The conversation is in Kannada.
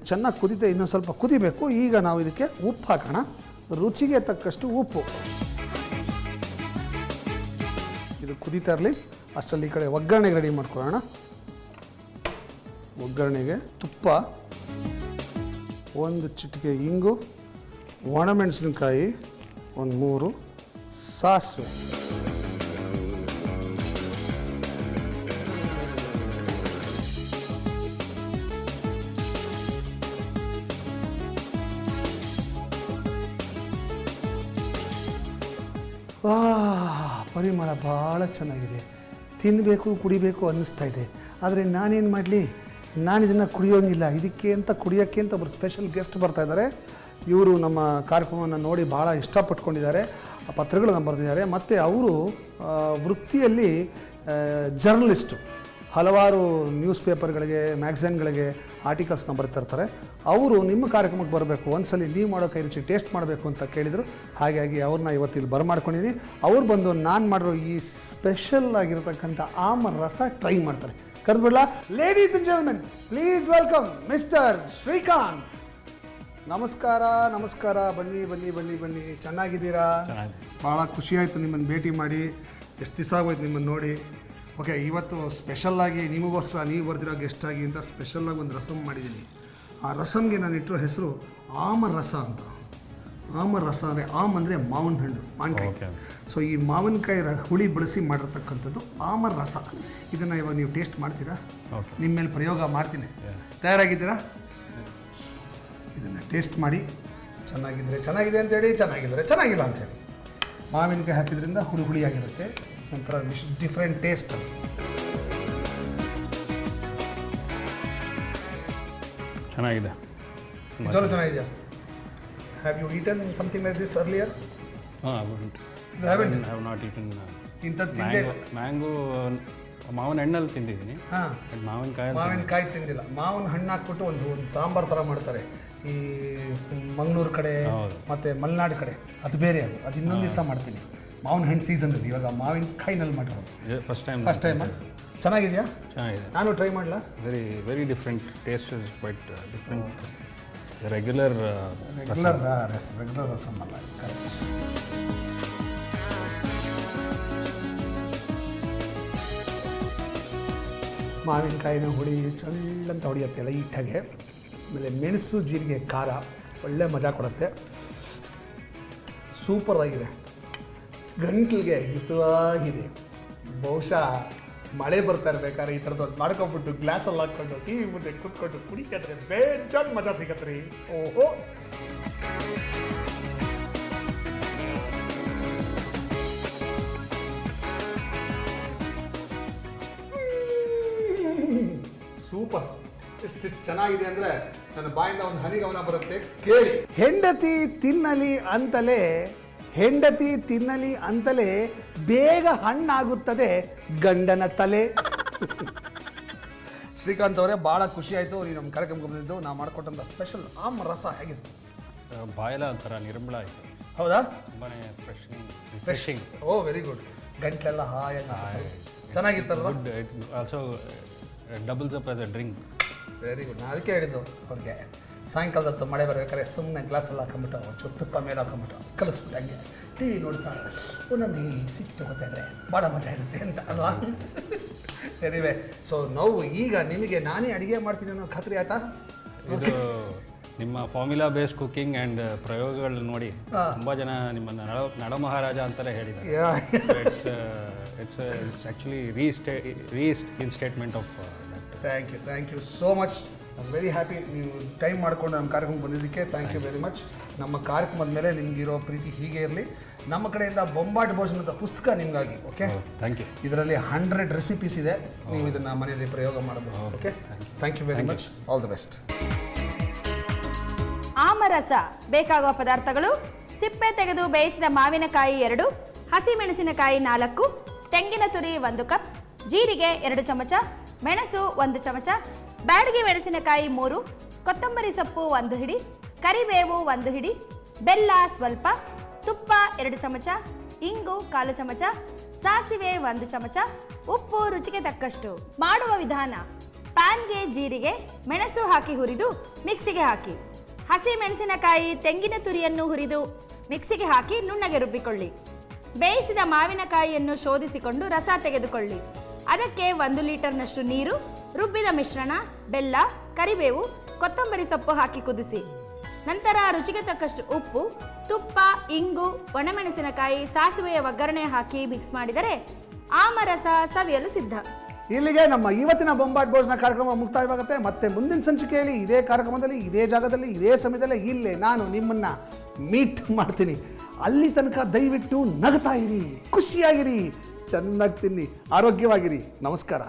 ಚೆನ್ನಾಗಿ ಕುದಿತೆ, ಇನ್ನೊಂದು ಸ್ವಲ್ಪ ಕುದಿಬೇಕು. ಈಗ ನಾವು ಇದಕ್ಕೆ ಉಪ್ಪು ಹಾಕೋಣ, ರುಚಿಗೆ ತಕ್ಕಷ್ಟು ಉಪ್ಪು. ಇದು ಕುದೀತಾ ಇರಲಿ, ಅಷ್ಟರಲ್ಲಿ ಈ ಕಡೆ ಒಗ್ಗರಣೆಗೆ ರೆಡಿ ಮಾಡ್ಕೊಳ್ಳೋಣ. ಒಗ್ಗರಣೆಗೆ ತುಪ್ಪ, ಒಂದು ಚಿಟಿಕೆ ಇಂಗು, ಒಣಮೆಣಸಿನಕಾಯಿ ಒಂದು 3, ಸಾಸಿವೆ, ಪರಿಮಳ ಭಾಳ ಚೆನ್ನಾಗಿದೆ. ತಿನ್ನಬೇಕು ಕುಡಿಬೇಕು ಅನ್ನಿಸ್ತಾ ಇದೆ. ಆದರೆ ನಾನೇನು ಮಾಡಲಿ, ನಾನು ಇದನ್ನು ಕುಡಿಯೋಂಗಿಲ್ಲ. ಇದಕ್ಕೆ ಅಂತ ಕುಡಿಯೋಕ್ಕೆ ಅಂತ ಒಬ್ಬರು ಸ್ಪೆಷಲ್ ಗೆಸ್ಟ್ ಬರ್ತಾ ಇದ್ದಾರೆ. ಇವರು ನಮ್ಮ ಕಾರ್ಯಕ್ರಮವನ್ನು ನೋಡಿ ಭಾಳ ಇಷ್ಟಪಟ್ಕೊಂಡಿದ್ದಾರೆ, ಪತ್ರಗಳನ್ನು ಬರೆದಿದ್ದಾರೆ. ಮತ್ತು ಅವರು ವೃತ್ತಿಯಲ್ಲಿ ಜರ್ನಲಿಸ್ಟು, ಹಲವಾರು ನ್ಯೂಸ್ ಪೇಪರ್ಗಳಿಗೆ, ಮ್ಯಾಗ್ಝಿನ್ಗಳಿಗೆ ಆರ್ಟಿಕಲ್ಸ್ನ ಬರ್ತಿರ್ತಾರೆ. ಅವರು ನಿಮ್ಮ ಕಾರ್ಯಕ್ರಮಕ್ಕೆ ಬರಬೇಕು, ಒಂದ್ಸಲಿ ನೀವು ಮಾಡೋ ಕೈ ರುಚಿ ಟೇಸ್ಟ್ ಮಾಡಬೇಕು ಅಂತ ಕೇಳಿದರು. ಹಾಗಾಗಿ ಅವ್ರನ್ನ ಇವತ್ತಿಲ್ಲಿ ಬರಮಾಡ್ಕೊಂಡಿದ್ದೀನಿ. ಅವ್ರು ಬಂದು ನಾನು ಮಾಡಿರೋ ಈ ಸ್ಪೆಷಲ್ ಆಗಿರತಕ್ಕಂಥ ಆಮ ರಸ ಟ್ರೈ ಮಾಡ್ತಾರೆ. ಕರೆದ್ಬಿಡ್ಲಾ? Ladies and gentlemen, please welcome mister Srikanth. ನಮಸ್ಕಾರ. ನಮಸ್ಕಾರ. ಬನ್ನಿ ಬನ್ನಿ ಬನ್ನಿ ಬನ್ನಿ. ಚೆನ್ನಾಗಿದ್ದೀರಾ? ಭಾಳ ಖುಷಿಯಾಯಿತು ನಿಮ್ಮನ್ನು ಭೇಟಿ ಮಾಡಿ. ಎಷ್ಟು ದಿವಸ ಆಗೋಯ್ತು ನಿಮ್ಮನ್ನು ನೋಡಿ. ಓಕೆ, ಇವತ್ತು ಸ್ಪೆಷಲ್ಲಾಗಿ ನಿಮಗೋಸ್ಕರ ನೀವು ಬರ್ದಿರೋ ಗೆಸ್ಟಾಗಿ ಅಂತ ಸ್ಪೆಷಲ್ಲಾಗಿ ಒಂದು ರಸಮ್ ಮಾಡಿದ್ದೀನಿ. ಆ ರಸಮ್ಗೆ ನಾನು ಇಟ್ಟಿರೋ ಹೆಸರು ಆಮ ರಸ ಅಂತ. ಆಮ ರಸ ಅಂದರೆ ಆಮ್ ಅಂದರೆ ಮಾವಿನ ಹಣ್ಣು, ಮಾವಿನಕಾಯಿ. ಸೊ ಈ ಮಾವಿನಕಾಯಿ ಹುಳಿ ಬಳಸಿ ಮಾಡಿರ್ತಕ್ಕಂಥದ್ದು ಆಮ ರಸ. ಇದನ್ನು ಇವಾಗ ನೀವು ಟೇಸ್ಟ್ ಮಾಡ್ತೀರಾ? ನಿಮ್ಮ ಮೇಲೆ ಪ್ರಯೋಗ ಮಾಡ್ತೀನಿ. ತಯಾರಾಗಿದ್ದೀರಾ? ಇದನ್ನು ಟೇಸ್ಟ್ ಮಾಡಿ. ಚೆನ್ನಾಗಿದ್ದರೆ ಚೆನ್ನಾಗಿದೆ ಅಂತೇಳಿ, ಚೆನ್ನಾಗಿದ್ದರೆ ಚೆನ್ನಾಗಿಲ್ಲ ಅಂಥೇಳಿ. ಮಾವಿನಕಾಯಿ ಹಾಕಿದ್ರಿಂದ ಹುಳಿ ಹುಳಿಯಾಗಿರುತ್ತೆ, ಒಂಥರ ಡಿಫ್ರೆಂಟ್ ಟೇಸ್ಟ್. ಚೆನ್ನಾಗಿದೆ, ನಿಜವಾಗ್ಲೂ ಚೆನ್ನಾಗಿದೆಯಾ? Have you eaten something like this earlier? Mango ಮಾವಿನ ಹಣ್ಣಲ್ಲಿ ತಿಂದಿದ್ದೀನಿ. ಮಾವಿನಕಾಯಿ ತಿಂದಿಲ್ಲ. ಮಾವಿನ ಹಣ್ಣು ಹಾಕ್ಬಿಟ್ಟು ಒಂದು ಸಾಂಬಾರು ಥರ ಮಾಡ್ತಾರೆ ಈ ಮಂಗಳೂರು ಕಡೆ ಮತ್ತು ಮಲೆನಾಡು ಕಡೆ. ಅದು ಬೇರೆ, ಅದು ಇನ್ನೊಂದು ದಿವಸ ಮಾಡ್ತೀನಿ. ಮಾವಿನ ಹಣ್ಣು ಸೀಸನ್ನಲ್ಲಿ ಇವಾಗ ಮಾವಿನಕಾಯಿನಲ್ಲಿ ಮಾಡಿರೋದು ಫಸ್ಟ್ ಟೈಮ್. ಚೆನ್ನಾಗಿದೆಯಾ? ಚೆನ್ನಾಗಿದೆ. ನಾನು ಟ್ರೈ ಮಾಡಲಾ? Very different taste is quite different. Regular rasam ಅಲ್ಲ. ಕರೆಕ್ಟ್. ಮಾವಿನಕಾಯಿನ ಹುಳಿ ಚಳ್ಳಂತ ಹೊಡಿಯುತ್ತೆ ಲೈಟಾಗೆ. ಆಮೇಲೆ ಮೆಣಸು, ಜೀರಿಗೆ, ಖಾರ ಒಳ್ಳೆ ಮಜಾ ಕೊಡುತ್ತೆ. ಸೂಪರಾಗಿದೆ, ಗಂಟ್ಲಿಗೆ ಹಿತವಾಗಿದೆ. ಬಹುಶಃ ಮಳೆ ಬರ್ತಾ ಇರ್ಬೇಕಾದ್ರೆ ಈ ಥರದ್ದು ಮಾಡ್ಕೊಂಬಿಟ್ಟು ಗ್ಲಾಸಲ್ಲಿ ಹಾಕ್ಕೊಂಡು ಟಿ ವಿ ಮುಂದೆ ಕೂತ್ಕೊಂಡು ಕುಡಿತಿದ್ರೆ ಬೇಜಾನ್ ಮಜಾ ಸಿಗತ್ತೆ ರೀ. ಓಹೋ, ಸೂಪರ್. ಎಷ್ಟು ಚೆನ್ನಾಗಿದೆ ಅಂದರೆ ನನ್ನ ಬಾಯಿಂದ ಒಂದು ಹನಿಗವನ ಬರುತ್ತೆ, ಕೇಳಿ. ಹೆಂಡತಿ ತಿನ್ನಲಿ ಅಂತಲೇ ಬೇಗ ಹಣ್ಣಾಗುತ್ತದೆ ಗಂಡನ ತಲೆ. ಶ್ರೀಕಾಂತ್ ಅವರೇ, ಭಾಳ ಖುಷಿ ಆಯಿತು ನೀವು ನಮ್ಮ ಕಾರ್ಯಕ್ರಮಕ್ಕೆ ಬಂದಿದ್ದು. ನಾವು ಮಾಡಿಕೊಟ್ಟಂಥ ಸ್ಪೆಷಲ್ ಆಮ ರಸ ಹೇಗಿತ್ತು? ಬಾಯೆಲ್ಲ ಒಂಥರ ನಿರ್ಮಲ ಆಯಿತು. ಹೌದಾ? ತುಂಬಾ ರಿಫ್ರೆಶಿಂಗ್. Oh, very good. ಗಂಟ್ಲೆಲ್ಲ ಹಾಯಾಗಿ ಚೆನ್ನಾಗಿತ್ತಲ್ವ? Good. Also doubles up as a drink. Very good. ನಾನು ಅದಕ್ಕೆ ಹೇಳಿದ್ದು ಅವ್ರಿಗೆ, ಸಾಯಂಕಾಲದತ್ತು ಮಳೆ ಬರಬೇಕಾದ್ರೆ ಸುಮ್ಮನೆ ಗ್ಲಾಸಲ್ಲಿ ಹಾಕೊಂಬಿಟ್ಟು ಒಂಚೂರು ತುಪ್ಪ ಮೇಲೆ ಹಾಕೊಂಬಿಟ್ಟು ಕಲಿಸ್ಬಿಟ್ಟು ಹಂಗೆ ಟಿ ವಿ ನೋಡ್ತಾ ಒಂದೊಂದು ಸಿಕ್ಕಿ ತಗೋತಾ ಇದ್ರೆ ಭಾಳ ಮಜಾ ಇರುತ್ತೆ ಅಂತ ಅಲ್ವಾ? ಎನಿವೆ, ಸೊ ನಾವು ಈಗ ನಿಮಗೆ ನಾನೇ ಅಡುಗೆ ಮಾಡ್ತೀನಿ ಅನ್ನೋ ಖಾತ್ರಿ ಆಯ್ತಾ? ಇದು ನಿಮ್ಮ ಫಾರ್ಮುಲಾ ಬೇಸ್ಡ್ ಕುಕಿಂಗ್ ಆ್ಯಂಡ್ ಪ್ರಯೋಗಗಳು ನೋಡಿ ತುಂಬ ಜನ ನಿಮ್ಮನ್ನು ನಳ ಮಹಾರಾಜ ಅಂತಾರೆ ಹೇಳಿದ್ದಾರೆ. It's actually reinstatement of that. Thank you so much. I am very happy ನೀವು ಟೈಮ್ ಮಾಡಿಕೊಂಡು ನಮ್ಮ ಕಾರ್ಯಕ್ರಮಕ್ಕೆ ಬಂದಿದ್ದಕ್ಕೆ. Thank you very much. ನಮ್ಮ ಕಾರ್ಯಕ್ರಮದ ಮೇಲೆ ನಿಮಗಿರೋ ಪ್ರೀತಿ ಹೀಗೆ ಇರಲಿ. ನಮ್ಮ ಕಡೆಯಿಂದ ಬೊಂಬಾಟ್ ಭೋಜನದ ಪುಸ್ತಕ ನಿಮಗಾಗಿ. Okay, thank you. ಇದರಲ್ಲಿ 100 ರೆಸಿಪೀಸ್ ಇದೆ, ನೀವು ಇದನ್ನು ಮನೆಯಲ್ಲಿ ಪ್ರಯೋಗ ಮಾಡಬಹುದು. Okay, thank you very much. All the best. ಆಮರಸ ಬೇಕಾಗುವ ಪದಾರ್ಥಗಳು: ಸಿಪ್ಪೆ ತೆಗೆದು ಬೇಯಿಸಿದ ಮಾವಿನಕಾಯಿ 2, ಹಸಿಮೆಣಸಿನಕಾಯಿ 4, ತೆಂಗಿನ ತುರಿ 1 ಕಪ್, ಜೀರಿಗೆ 2 ಚಮಚ, ಮೆಣಸು 1 ಚಮಚ, ಬ್ಯಾಡಗಿ ಮೆಣಸಿನಕಾಯಿ 3, ಕೊತ್ತಂಬರಿ ಸೊಪ್ಪು 1 ಹಿಡಿ, ಕರಿಬೇವು 1 ಹಿಡಿ, ಬೆಲ್ಲ ಸ್ವಲ್ಪ, ತುಪ್ಪ 2 ಚಮಚ, ಇಂಗು 1/4 ಚಮಚ, ಸಾಸಿವೆ 1 ಚಮಚ, ಉಪ್ಪು ರುಚಿಗೆ ತಕ್ಕಷ್ಟು. ಮಾಡುವ ವಿಧಾನ: ಪ್ಯಾನ್ಗೆ ಜೀರಿಗೆ ಮೆಣಸು ಹಾಕಿ ಹುರಿದು ಮಿಕ್ಸಿಗೆ ಹಾಕಿ. ಹಸಿ ಮೆಣಸಿನಕಾಯಿ ತೆಂಗಿನ ತುರಿಯನ್ನು ಹುರಿದು ಮಿಕ್ಸಿಗೆ ಹಾಕಿ ನುಣ್ಣಗೆ ರುಬ್ಬಿಕೊಳ್ಳಿ. ಬೇಯಿಸಿದ ಮಾವಿನಕಾಯಿಯನ್ನು ಶೋಧಿಸಿಕೊಂಡು ರಸ ತೆಗೆದುಕೊಳ್ಳಿ. ಅದಕ್ಕೆ 1 ಲೀಟರ್ನಷ್ಟು ನೀರು, ರುಬ್ಬಿದ ಮಿಶ್ರಣ, ಬೆಲ್ಲ, ಕರಿಬೇವು, ಕೊತ್ತಂಬರಿ ಸೊಪ್ಪು ಹಾಕಿ ಕುದಿಸಿ. ನಂತರ ರುಚಿಗೆ ತಕ್ಕಷ್ಟು ಉಪ್ಪು, ತುಪ್ಪ, ಇಂಗು, ಒಣಮೆಣಸಿನಕಾಯಿ, ಸಾಸಿವೆಯ ಒಗ್ಗರಣೆ ಹಾಕಿ ಮಿಕ್ಸ್ ಮಾಡಿದರೆ ಆಮರಸ ಸವಿಯಲು ಸಿದ್ಧ. ಇಲ್ಲಿಗೆ ನಮ್ಮ ಇವತ್ತಿನ ಬೊಂಬಾಟ್ ಭೋಜನ ಕಾರ್ಯಕ್ರಮ ಮುಕ್ತಾಯವಾಗುತ್ತೆ. ಮತ್ತೆ ಮುಂದಿನ ಸಂಚಿಕೆಯಲ್ಲಿ ಇದೇ ಕಾರ್ಯಕ್ರಮದಲ್ಲಿ, ಇದೇ ಜಾಗದಲ್ಲಿ, ಇದೇ ಸಮಯದಲ್ಲಿ ಇಲ್ಲೇ ನಾನು ನಿಮ್ಮನ್ನ ಮೀಟ್ ಮಾಡ್ತೀನಿ. ಅಲ್ಲಿ ತನಕ ದಯವಿಟ್ಟು ನಗ್ತಾ ಇರಿ, ಖುಷಿಯಾಗಿರಿ, ಚೆನ್ನಾಗಿ ತಿನ್ನಿ, ಆರೋಗ್ಯವಾಗಿರಿ. ನಮಸ್ಕಾರ.